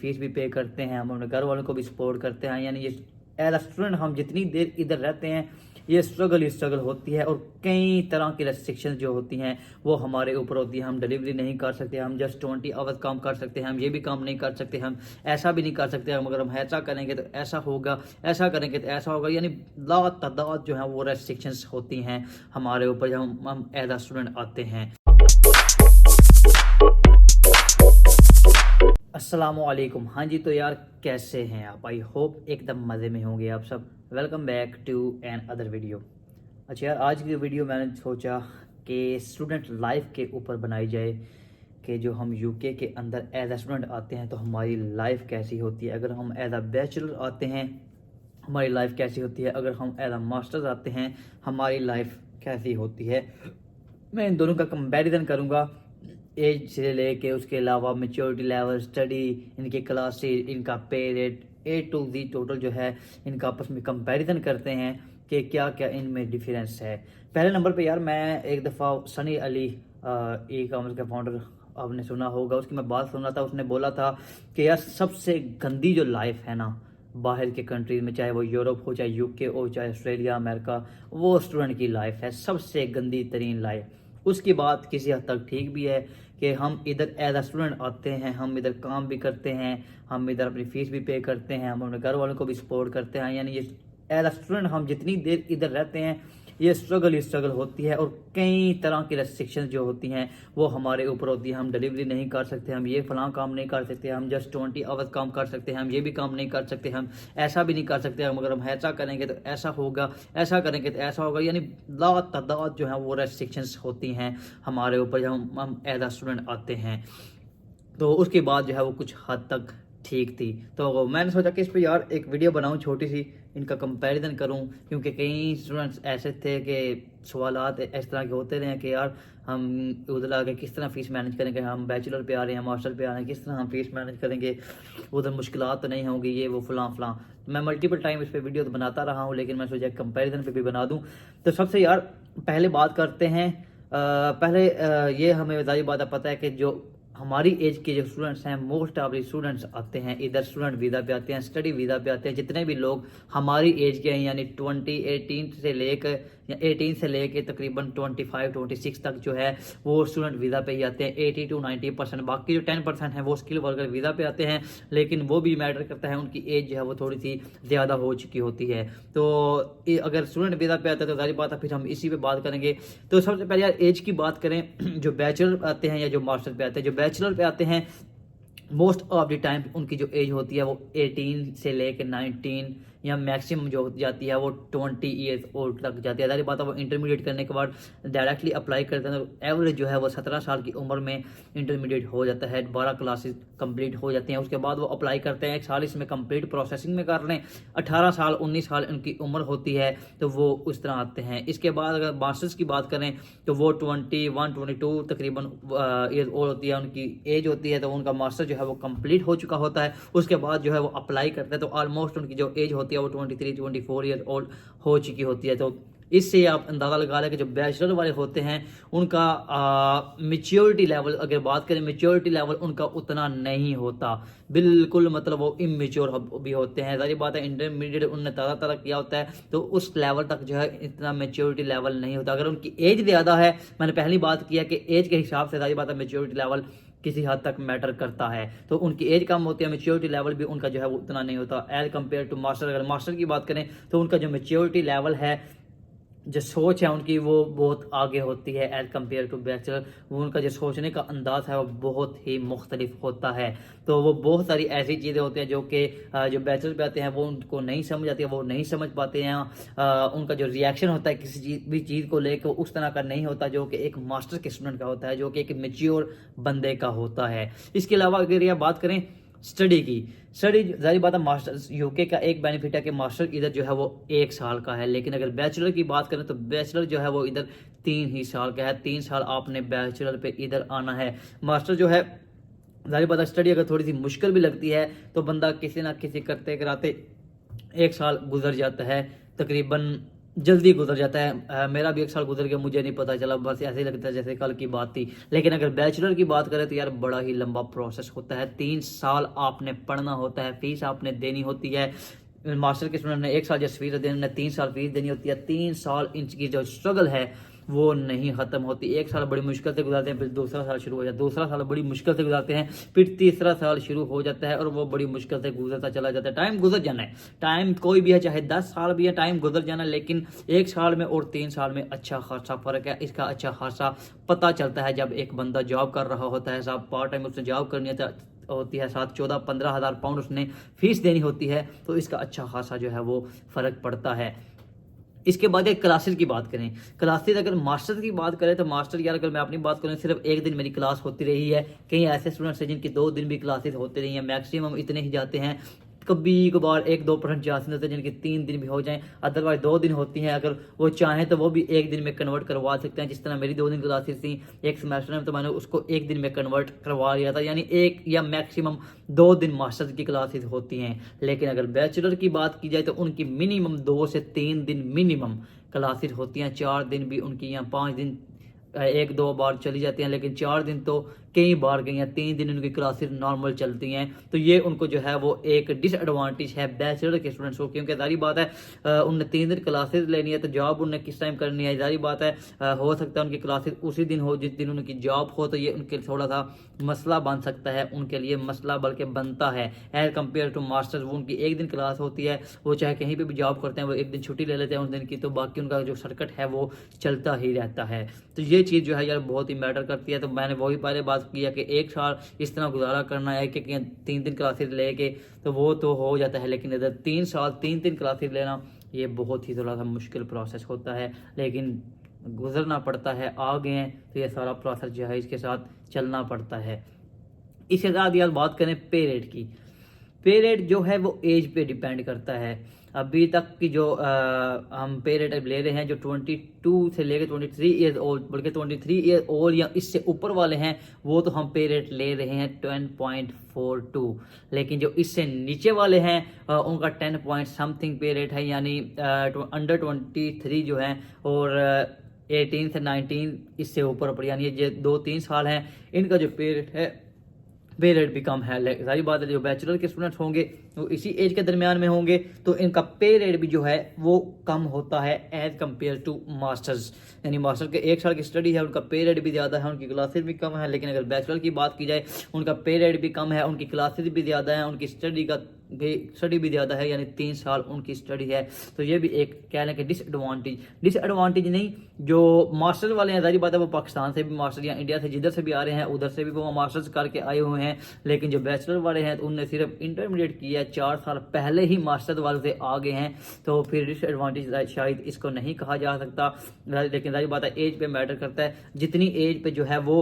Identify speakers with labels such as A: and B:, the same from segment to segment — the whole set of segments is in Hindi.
A: फीस भी पे करते हैं, हम अपने घर वालों को भी सपोर्ट करते हैं। यानी ये एज अ स्टूडेंट हम जितनी देर इधर रहते हैं ये स्ट्रगल ही स्ट्रगल होती है और कई तरह की रेस्ट्रिक्शंस जो होती हैं वो हमारे ऊपर होती है। हम डिलीवरी नहीं कर सकते, हम जस्ट 20 आवर्स काम कर सकते हैं, हम ये भी काम नहीं कर सकते, हम ऐसा भी नहीं कर सकते, हम अगर हम ऐसा करेंगे तो ऐसा होगा, ऐसा करेंगे तो ऐसा होगा। यानी लातादाद जो है वो रेस्ट्रिक्शंस होती हैं हमारे ऊपर जब हम एज अ स्टूडेंट आते हैं। अस्सलामुअलैकुम। हाँ जी, तो यार कैसे हैं आप? आई होप एकदम मज़े में होंगे आप सब। Welcome back to another video. अच्छा यार, आज की वीडियो मैंने सोचा कि स्टूडेंट लाइफ के ऊपर बनाई जाए कि जो हम यूके के अंदर एज अ स्टूडेंट आते हैं तो हमारी लाइफ कैसी होती है, अगर हम एज अ बैचलर आते हैं हमारी लाइफ कैसी होती है, अगर हम एज अ मास्टर्स आते हैं हमारी लाइफ कैसी होती है। मैं इन दोनों का कंपैरिजन करूँगा, एज से लेके उसके अलावा मेच्योरिटी लेवल, स्टडी, इनके क्लासेस, इनका pay rate, A to Z total जो है इनका आपस में कंपैरिजन करते हैं कि क्या क्या इनमें डिफरेंस है। पहले नंबर पे यार मैं एक दफ़ा सनी अली ई कॉमर्स का फाउंडर आपने सुना होगा, उसकी मैं बात सुन रहा था। उसने बोला था कि यार सबसे गंदी जो लाइफ है ना बाहर के कंट्रीज में, चाहे वो यूरोप हो, चाहे यूके हो, चाहे ऑस्ट्रेलिया, अमेरिका, वो स्टूडेंट की लाइफ है सबसे गंदी तरीन लाइफ। उसकी बात किसी हद तक ठीक भी है कि हम इधर एज अ स्टूडेंट आते हैं, हम इधर काम भी करते हैं, हम इधर अपनी फीस भी पे करते हैं, हम अपने घर वालों को भी सपोर्ट करते हैं। यानी ये एज अ स्टूडेंट हम जितनी देर इधर रहते हैं ये स्ट्रगल ही स्ट्रगल होती है और कई तरह की रेस्ट्रिक्शंस जो होती हैं वो हमारे ऊपर होती है। हम डिलीवरी नहीं कर सकते, हम ये फलां काम नहीं कर सकते, हम जस्ट 20 आवर्स काम कर सकते हैं, हम ये भी काम नहीं कर सकते, हम ऐसा भी नहीं कर सकते, हम अगर हम ऐसा करेंगे तो ऐसा होगा, ऐसा करेंगे तो ऐसा होगा। यानी लातादाद जो है वो रेस्ट्रिक्शंस होती हैं हमारे ऊपर जब हम एज अ स्टूडेंट आते हैं। तो उसके बाद जो है वो कुछ हद तक ठीक थी। तो मैंने सोचा कि इस पर यार एक वीडियो बनाऊं छोटी सी, इनका कंपैरिजन करूं, क्योंकि कई स्टूडेंट्स ऐसे थे कि सवालात इस तरह के होते रहे कि यार हम उधर आके किस तरह फ़ीस मैनेज करेंगे, हम बैचलर पे आ रहे हैं, मास्टर पे आ रहे हैं, किस तरह हम फ़ीस मैनेज करेंगे, उधर मुश्किलात तो नहीं होंगी, ये वो फलां फलां। मैं मल्टीपल टाइम इस पर वीडियो तो बनाता रहा हूँ, लेकिन मैं सोचा कंपैरिजन पे भी बना दूँ। तो सबसे यार पहले बात करते हैं, ये हमें ज़ाहिर बात है पता है कि जो हमारी एज के जो स्टूडेंट्स हैं, मोस्ट ऑफ द स्टूडेंट्स आते हैं इधर स्टूडेंट वीज़ा पे आते हैं, स्टडी वीज़ा पे आते हैं। जितने भी लोग हमारी एज के हैं यानी 18 से लेकर तकरीबन 25-26 तक जो है वो स्टूडेंट वीज़ा पे ही आते हैं, 80-90%। बाकी जो 10% है वो स्किल वर्कर वीज़ा पे आते हैं, लेकिन वो भी मैटर करता है, उनकी एज जो है वो थोड़ी सी ज़्यादा हो चुकी होती है। तो अगर स्टूडेंट वीज़ा पे आता है तो सारी बात है, फिर हम इसी पे बात करेंगे। तो सबसे पहले यार एज की बात करें, जो बैचलर आते हैं या जो मास्टर पे आते हैं, जो बैचलर पे आते हैं मोस्ट ऑफ द टाइम उनकी जो एज होती है वो 18 से लेकर 19 या मैक्सिमम जो जाती है वो 20 ईयर्स ओल्ड तक जाती है। सारी बात है वो इंटरमीडिएट करने के बाद डायरेक्टली अप्लाई करते हैं तो एवरेज जो है वो 17 साल की उम्र में इंटरमीडिएट हो जाता है, 12 क्लासेस कंप्लीट हो जाती हैं। उसके बाद वो अप्लाई करते हैं, 1 साल इसमें कंप्लीट प्रोसेसिंग में कर लें, 18 साल 19 साल उनकी उम्र होती है तो वो उस तरह आते हैं। इसके बाद अगर मास्टर्स की बात करें तो वो 21-22 तकरीबन ईयर ओल्ड होती है उनकी एज होती है, तो उनका मास्टर जो है वो कंप्लीट हो चुका होता है। उसके बाद जो है वो अप्लाई करते हैं तो ऑलमोस्ट उनकी जो एज होती है वो 23-24 ईयर ओल्ड हो चुकी होती है। तो इससे आप अंदाज़ा लगा लें कि जो बैचलर वाले होते हैं उनका मेच्योरिटी लेवल, अगर बात करें मेच्योरिटी लेवल उनका उतना नहीं होता, बिल्कुल मतलब वो इमेच्योर भी होते हैं। सारी बात है इंटरमीडिएट उनने तरह तरह किया होता है तो उस लेवल तक जो है इतना मेच्योरिटी लेवल नहीं होता। अगर उनकी एज ज़्यादा है, मैंने पहली बात किया कि एज के हिसाब से सारी बात है मेच्योरिटी लेवल किसी हद तक मैटर करता है। तो उनकी एज कम होती है, मेच्योरिटी लेवल भी उनका जो है वो उतना नहीं होता एज कम्पेयर टू मास्टर। अगर मास्टर की बात करें तो उनका जो मेच्योरिटी लेवल है, जो सोच है उनकी वो बहुत आगे होती है एज कम्पेयर टू बैचलर। वो उनका जो सोचने का अंदाज है वो बहुत ही मुख्तलिफ होता है। तो वो बहुत सारी ऐसी चीज़ें होती हैं जो कि जो बैचलर पे आते हैं वो उनको नहीं समझ आती है, वो नहीं समझ पाते हैं। उनका जो रिएक्शन होता है किसी भी चीज़ को लेकर उस तरह का नहीं होता जो कि एक मास्टर के स्टूडेंट का होता है, जो कि एक मेच्योर बंदे का होता है। इसके अलावा अगर यह बात करें स्टडी की, स्टडी जारी बात है मास्टर्स यूके का एक बेनिफिट है कि मास्टर इधर जो है वो 1 साल का है, लेकिन अगर बैचलर की बात करें तो बैचलर जो है वो इधर 3 ही साल का है। 3 साल आपने बैचलर पे इधर आना है। मास्टर जो है जारी बात है स्टडी अगर थोड़ी सी मुश्किल भी लगती है तो बंदा किसी ना किसी करते कराते 1 साल गुजर जाता है। तकरीबन जल्दी गुजर जाता है। मेरा भी 1 साल गुजर गया, मुझे नहीं पता चला, बस ऐसे ही लगता है जैसे कल की बात थी। लेकिन अगर बैचलर की बात करें तो यार बड़ा ही लंबा प्रोसेस होता है। 3 साल आपने पढ़ना होता है, फीस आपने देनी होती है। मास्टर के स्टूडेंट ने 1 साल जैसे फीस देनी, 3 साल फीस देनी होती है। 3 साल इनकी जो स्ट्रगल है वो नहीं खत्म होती। 1 साल बड़ी मुश्किल से गुजारते हैं, फिर दूसरा साल शुरू हो जाता है, दूसरा साल बड़ी मुश्किल से गुजारते हैं, फिर तीसरा साल शुरू हो जाता है और वो बड़ी मुश्किल से गुजरता चला जाता है। टाइम गुजर जाना है, टाइम कोई भी है, चाहे 10 साल भी है, टाइम गुजर जाना है। लेकिन 1 साल में और 3 साल में अच्छा खासा फर्क है। इसका अच्छा खासा पता चलता है जब एक बंदा जॉब कर रहा होता है, साहब पार्ट टाइम उसने जॉब करनी होती है, साथ 14-15 हज़ार पाउंड उसने फीस देनी होती है, तो इसका अच्छा खासा जो है वो फ़र्क पड़ता है। इसके बाद एक क्लासेस की बात करें, क्लासेस अगर मास्टर की बात करें तो मास्टर यार अगर मैं अपनी बात करूं सिर्फ 1 दिन मेरी क्लास होती रही है। कई ऐसे स्टूडेंट्स हैं जिनकी 2 दिन भी क्लासेस होती रही हैं, मैक्सिमम इतने ही जाते हैं। कभी कभार 1-2% चांसेस होते हैं जिनके 3 दिन भी हो जाएं, अदरवाइज 2 दिन होती हैं। अगर वो चाहें तो वो भी 1 दिन में कन्वर्ट करवा सकते हैं। जिस तरह मेरी 2 दिन क्लासेस थी एक सेमेस्टर में, तो मैंने उसको 1 दिन में कन्वर्ट करवा लिया था, यानी 1 या मैक्सिमम 2 दिन मास्टर्स की क्लासेस होती हैं। लेकिन अगर बैचलर की बात की जाए तो उनकी मिनिमम 2 से 3 दिन मिनिमम क्लासेस होती हैं। 4 दिन भी उनकी, या 5 दिन 1-2 बार चली जाती हैं, लेकिन 4 दिन तो कई बार गई हैं। 3 दिन उनकी क्लासेस नॉर्मल चलती हैं। तो ये उनको जो है वो एक डिसएडवांटेज है बैचलर के स्टूडेंट्स को, क्योंकि जारी बात है उनने 3 दिन क्लासेस लेनी है, तो जॉब उन्हें किस टाइम करनी है। जारी बात है हो सकता है उनकी क्लासेस उसी दिन हो जिस दिन उनकी जॉब हो, तो ये उनके थोड़ा सा मसला बन सकता है, उनके लिए मसला बल्कि बनता है एज कम्पेयर टू मास्टर्स। वो उनकी 1 दिन क्लास होती है, वो चाहे कहीं पर भी जॉब करते हैं, वो 1 दिन छुट्टी ले लेते हैं उस दिन की, तो बाकी उनका जो सर्किट है वो चलता ही रहता है। तो ये चीज़ जो है यार बहुत ही मैटर करती है। तो मैंने वही पहले बात किया कि 1 साल इस तरह गुजारा करना है कि 3 दिन क्लासेस लेके, तो वो तो हो जाता है। लेकिन इधर 3 साल 3 क्लासेस लेना ये बहुत ही थोड़ा सा मुश्किल प्रोसेस होता है, लेकिन गुजरना पड़ता है। आ गए हैं तो ये सारा प्रोसेस जो है इसके साथ चलना पड़ता है। इसके साथ यार बात करें पे रेट की, पे रेट जो है वो एज पे डिपेंड करता है। अभी तक की जो हम पे रेट ले रहे हैं, जो 22 से लेकर 23 ईयर्स ओल्ड, बल्कि 23 ईयर ओल्ड या इससे ऊपर वाले हैं, वो तो हम पे रेट ले रहे हैं 10.42। लेकिन जो इससे नीचे वाले हैं उनका 10 पॉइंट समथिंग पे रेट है, यानी अंडर 23 जो है, और 18 से 19 इससे ऊपर, यानी ये 2-3 साल हैं, इनका जो पे रेट है पे रेट भी कम है। सारी बात है जो बैचलर के स्टूडेंट्स होंगे वो इसी एज के दरमियान में होंगे, तो इनका पे रेट भी जो है वो कम होता है एज कम्पेयर टू मास्टर्स। यानी मास्टर के 1 साल की स्टडी है, उनका पे रेट भी ज़्यादा है, उनकी क्लासेस भी कम है। लेकिन अगर बैचलर की बात की जाए, उनका पे रेट भी कम है, उनकी क्लासेस भी ज़्यादा है, उनकी स्टडी भी ज़्यादा है, यानी 3 साल उनकी स्टडी है। तो ये भी एक कह लें कि डिसएडवांटेज नहीं। जो मास्टर वाले हैं, सारी बात है वो पाकिस्तान से भी मास्टर या इंडिया से जिधर से भी आ रहे हैं उधर से भी वो मास्टर्स करके आए हुए हैं। लेकिन जो बैचलर वाले हैं तो उनने सिर्फ इंटरमीडिएट किया, 4 साल पहले ही मास्टर वाले से आ गए हैं, तो फिर डिसएडवांटेज शायद इसको नहीं कहा जा सकता। लेकिन सारी बात है एज पे मैटर करता है। जितनी एज पे जो है वो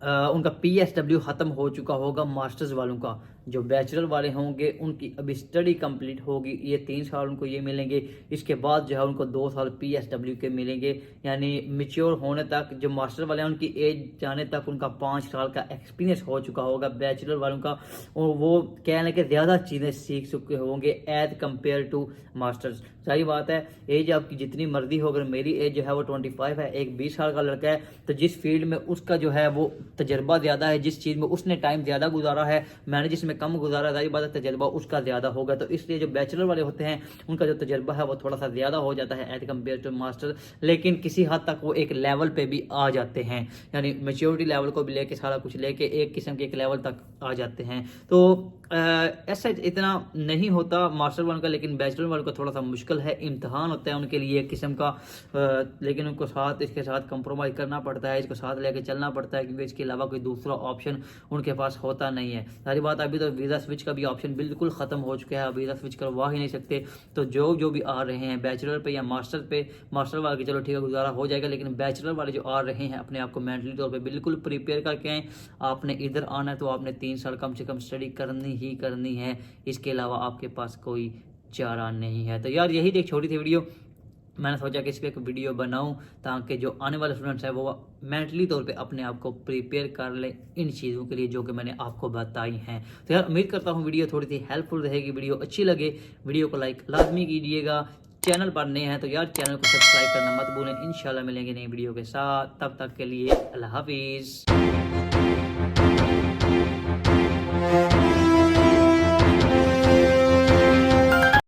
A: उनका PSW ख़त्म हो चुका होगा मास्टर्स वालों का, जो बैचलर वाले होंगे उनकी अभी स्टडी कंप्लीट होगी, ये 3 साल उनको ये मिलेंगे। इसके बाद जो है उनको 2 साल PSW के मिलेंगे, यानी मेच्योर होने तक जो मास्टर वाले हैं उनकी एज जाने तक उनका 5 साल का एक्सपीरियंस हो चुका होगा बैचलर वालों का, और वो कह लें कि ज़्यादा चीज़ें सीख चुके होंगे एज कम्पेयर टू मास्टर्स। सारी बात है एज आपकी जितनी मर्जी हो, अगर मेरी एज जो है वो 25 है, एक 20 साल का लड़का है, तो जिस फील्ड में उसका जो है वो तजर्बा ज़्यादा है, जिस चीज़ में उसने टाइम ज़्यादा गुजारा है, मैंने जिसमें कम गुजारा, सारी बात है तजर्बा उसका ज़्यादा होगा। तो इसलिए जो बैचलर वाले होते हैं उनका जो तजर्बा है वो थोड़ा सा ज़्यादा हो जाता है एज कम्पेयर टू मास्टर। लेकिन किसी हद तक वो एक लेवल पे भी आ जाते हैं, यानी मेच्योरिटी लेवल को भी लेके सारा कुछ लेके एक किस्म के एक लेवल तक आ जाते हैं। तो ऐसा इतना नहीं होता मास्टर वालों का, लेकिन बैचलर वालों का थोड़ा सा मुश्किल है, इम्तहान होता है उनके लिए एक किस्म का। लेकिन उनको साथ इसके साथ कंप्रोमाइज़ करना पड़ता है, इसको साथ लेके चलना पड़ता है, क्योंकि इसके अलावा कोई दूसरा ऑप्शन उनके पास होता नहीं है। सारी बात अभी तो वीज़ा स्विच का भी ऑप्शन बिल्कुल ख़त्म हो चुका है, वीज़ा स्विच करवा ही नहीं सकते। तो जो भी आ रहे हैं बैचलर पे या मास्टर पे, मास्टर वाले की चलो ठीक है गुजारा हो जाएगा, लेकिन बैचलर वाले जो आ रहे हैं अपने आप को मेंटली तौर पे बिल्कुल प्रिपेयर करके आएँ। आपने इधर आना है तो आपने 3 साल कम से कम स्टडी करनी ही करनी है, इसके अलावा आपके पास कोई चारा नहीं है। तो यार यही एक छोटी सी वीडियो मैंने सोचा कि इस पर एक वीडियो बनाऊं, ताकि जो आने वाले स्टूडेंट्स हैं वो मेंटली तौर पे अपने आप को प्रिपेयर कर ले इन चीज़ों के लिए जो कि मैंने आपको बताई हैं। तो यार उम्मीद करता हूँ वीडियो थोड़ी सी हेल्पफुल रहेगी। वीडियो अच्छी लगे वीडियो को लाइक लाजमी कीजिएगा, चैनल पर नए हैं तो यार चैनल को सब्सक्राइब करना मत भूलें। इंशाल्लाह मिलेंगे नई वीडियो के साथ, तब तक के लिए अल्लाह हाफिज़।